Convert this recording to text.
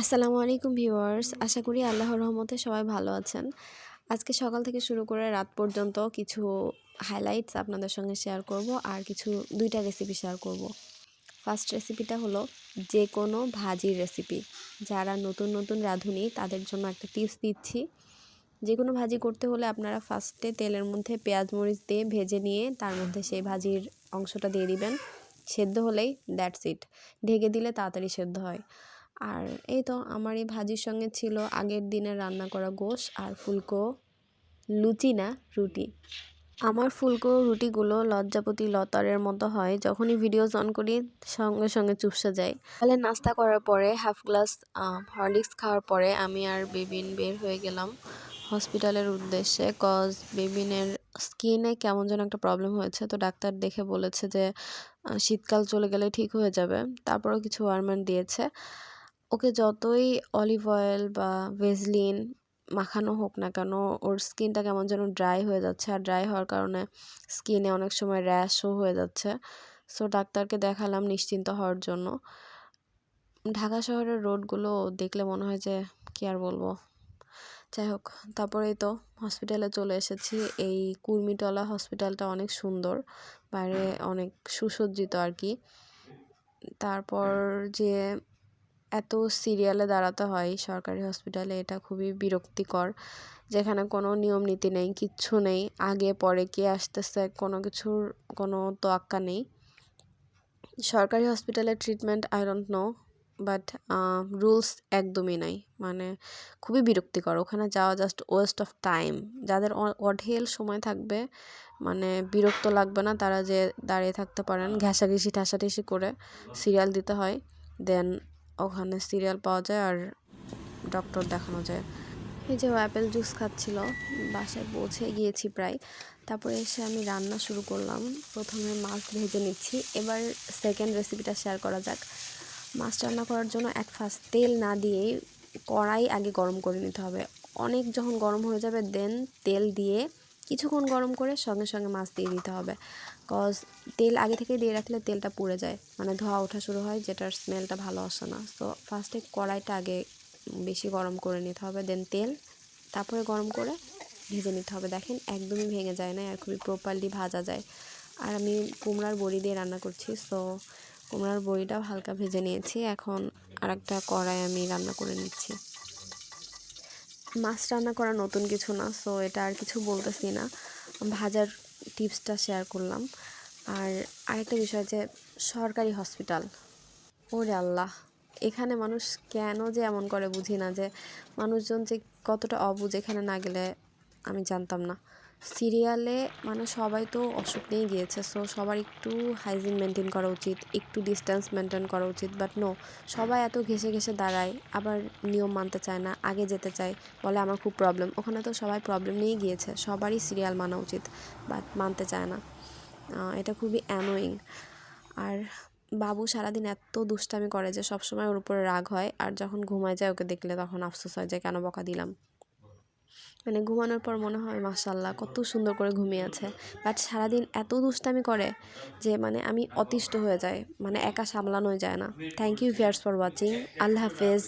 আসসালামু আলাইকুম ভিউয়ার্স, আশা করি আল্লাহর রহমতে সবাই ভালো আছেন। আজকে সকাল থেকে শুরু করে রাত পর্যন্ত কিছু হাইলাইটস আপনাদের সঙ্গে শেয়ার করব আর কিছু 2টা রেসিপি শেয়ার করব। ফার্স্ট রেসিপিটা হলো যে কোনো ভাজির রেসিপি। যারা নতুন নতুন রাঁধুনি তাদের জন্য একটা টিপস দিচ্ছি। যে কোনো ভাজি করতে হলে আপনারা ফার্স্টে তেলের মধ্যে পেঁয়াজ মরিচ দিয়ে ভেজে নিয়ে তার মধ্যে সেই ভাজির অংশটা দিয়ে দিবেন। সেদ্ধ হলেই দ্যাটস ইট, ঢেকে দিলে তাড়াতাড়ি সেদ্ধ হয়। আর এই তো আমার এই ভাজির সঙ্গে ছিল আগের দিনের রান্না করা গোশ আর ফুলকো লুচি না রুটি। আমার ফুলকো রুটিগুলো লজ্জাপতি লতারের মতো হয়, যখনই ভিডিওস অন করি সঙ্গে সঙ্গে চুপসে যায়। তাহলে নাস্তা করার পরে হাফ গ্লাস হরলিক্স খাওয়ার পরে আমি আর বেবিন বের হয়ে গেলাম হসপিটালের উদ্দেশ্যে। কজ বেবিনের স্কিনে কেমন যেন একটা প্রবলেম হয়েছে, তো ডাক্তার দেখে বলেছে যে শীতকাল চলে গেলে ঠিক হয়ে যাবে। তারপরেও কিছু ওয়ার্মেন্ট দিয়েছে। ওকে যতই অলিভ অয়েল বা ভেজলিন মাখানো হোক না কেন, ওর স্কিনটা কেমন যেন ড্রাই হয়ে যাচ্ছে, আর ড্রাই হওয়ার কারণে স্কিনে অনেক সময় র্যাশও হয়ে যাচ্ছে। সো ডাক্তারকে দেখালাম নিশ্চিন্ত হওয়ার জন্য। ঢাকা শহরের রোডগুলো দেখলে মনে হয় যে কী আর বলবো। যাই হোক, তারপরেই তো হসপিটালে চলে এসেছি। এই কুর্মিটলা হসপিটালটা অনেক সুন্দর, বাইরে অনেক সুসজ্জিত আর কি। তারপর যে এত সিরিয়ালে দাঁড়াতে হয় সরকারি হসপিটালে, এটা খুবই বিরক্তিকর। যেখানে কোনো নিয়ম নীতি নেই, কিচ্ছু নেই, আগে পরে কে আসতেছে কোনো কিছুর কোনো তোয়াক্কা নেই। সরকারি হসপিটালের treatment I don't know, but rules একদমই নাই। মানে খুবই বিরক্তিকর, ওখানে যাওয়া জাস্ট ওয়েস্ট অফ টাইম। যাদের অঢেল সময় থাকবে, মানে বিরক্ত লাগবে না, তারা যে দাঁড়িয়ে থাকতে পারেন। ঘেঁষাঘেঁষি ঠাসাঠাসি করে সিরিয়াল দিতে হয়, দেন ওখানে সিরিয়াল পাওয়া যায় আর ডক্টর দেখানো যায়। এই যে অ্যাপেল জুস খাচ্ছিল, বাসায় পৌঁছে গিয়েছি প্রায়। তারপরে এসে আমি রান্না শুরু করলাম। প্রথমে মাছ ভেজে নিচ্ছি। এবার সেকেন্ড রেসিপিটা শেয়ার করা যাক। মাছ রান্না করার জন্য ফার্স্ট তেল না দিয়েই কড়াই আগে গরম করে নিতে হবে। অনেক যখন গরম হয়ে যাবে দেন তেল দিয়ে কিছুক্ষণ গরম করে সঙ্গে সঙ্গে মাছ দিয়ে দিতে হবে। কজ তেল আগে থেকে দিয়ে রাখলে তেলটা পুড়ে যায়, মানে ধোঁয়া ওঠা শুরু হয়, যেটার স্মেলটা ভালো আসে না। সো ফার্স্টে কড়াইটা আগে বেশি গরম করে নিতে হবে, দেন তেল, তারপরে গরম করে ভেজে নিতে হবে। দেখেন একদমই ভেঙে যায় না, আর খুবই প্রপারলি ভাজা যায়। আর আমি কুমড়ার বড়ি দিয়ে রান্না করছি, সো কুমড়ার বড়িটাও হালকা ভেজে নিয়েছি। এখন আরেকটা কড়াই আমি রান্না করে নিচ্ছি। মাছ রান্না করা নতুন কিছু না, সো এটা আর কিছু বলতেছি না, ভাজার টিপসটা শেয়ার করলাম। আর আরেকটা বিষয় যে সরকারি হসপিটাল, ওরে আল্লাহ, এখানে মানুষ কেন যে এমন করে বুঝি না। যে মানুষজন যে কতটা অবুঝ এখানে না গেলে আমি জানতাম না। সিরিয়ালে মানে সবাই তো অসুখ নিয়ে গিয়েছে, সো সবার একটু হাইজিন মেনটেন করা উচিত, একটু ডিস্টেন্স মেনটেন করা উচিত। বাট নো, সবাই এত ঘেসে ঘেসে দাঁড়ায়, আবার নিয়ম মানতে চায় না, আগে যেতে চায়, বলে আমার খুব প্রবলেম। ওখানে তো সবাই প্রবলেম নিয়েই গিয়েছে, সবারই সিরিয়াল মানা উচিত, বাট মানতে চায় না। এটা খুবই অ্যানোয়িং। আর বাবু সারাদিন এত দুষ্টামি করে যে সবসময় ওর উপরে রাগ হয়, আর যখন ঘুমায় যায় ওকে দেখলে তখন আফসোস হয় যে কেন বকা দিলাম। মানে ঘুমানোর পর মনে হয় মাশাআল্লাহ কত সুন্দর করে ঘুমিয়ে আছে, বাট সারাদিন এত দুষ্টামি করে যে মানে আমি অতিষ্ঠ হয়ে যাই, মানে একা সামলানোই যায় না। Thank you viewers for watching. আল্লাহ হাফেজ।